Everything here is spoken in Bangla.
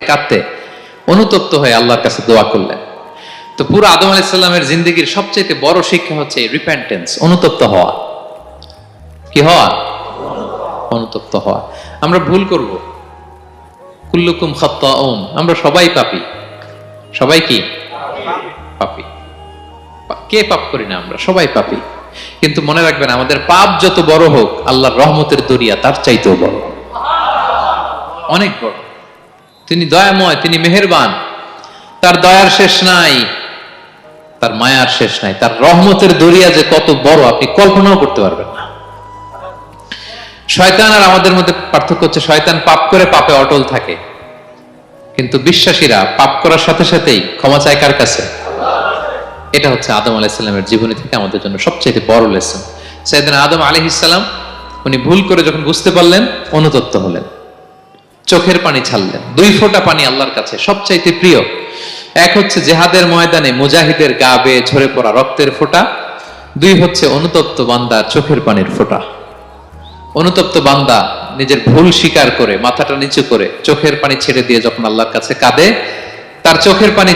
কাঁদতে অনুতপ্ত হয়ে আল্লাহর কাছে দোয়া করলেন। তো পুরো আদম আলাইহিস সালামের জিন্দেগির সবচেয়ে বড় শিক্ষা হচ্ছে রিপেন্টেন্স, অনুতপ্ত হওয়া। কি হওয়া? অনুতপ্ত হওয়া। আমরা ভুল করব, কুল্লুকুম খাত্তাউন, আমরা সবাই পাপী। সবাই কি পাপী? কে পাপ করি না? আমরা সবাই পাপী। কিন্তু মনে রাখবেন, আমাদের পাপ যত বড় হোক, আল্লাহর রহমতের দরিয়া তার চাইতেও বড়, অনেক বড়। তিনি দয়াময়, তিনি মেহেরবান, তার দয়ার শেষ নাই, তার মায়ার শেষ নাই। তার রহমতের দরিয়া যে কত বড় আপনি কল্পনাও করতে পারবেন না। শয়তান আর আমাদের মধ্যে পার্থক্য হচ্ছে, শয়তান পাপ করে পাপে অটল থাকে, কিন্তু বিশ্বাসীরা পাপ করার সাথে সাথেই ক্ষমা চায় কার কাছে? এটা হচ্ছে আদম আলাইহিস সালামের জীবনী থেকে আমাদের জন্য সবচেয়ে বড় লেসন। সাইয়েদনা আদম আলাইহিস সালাম উনি ভুল করে যখন বুঝতে পারলেন, অনুতপ্ত হলেন, চোখের পানি ছাড়লেন। 2 ফোঁটা পানি আল্লাহর কাছে সবচাইতে প্রিয়। এক হচ্ছে জেহাদের ময়দানে মুজাহিদের গা বেয়ে ঝরে পড়া রক্তের ফোঁটা, 2 হচ্ছে অনুতপ্ত বান্দার চোখের পানির ফোঁটা। অনুতপ্ত বান্দা নিজের ভুল স্বীকার করে মাথাটা নিচু করে চোখের পানি ছেড়ে দিয়ে যখন আল্লাহর কাছে কাঁদে, তার চোখের পানি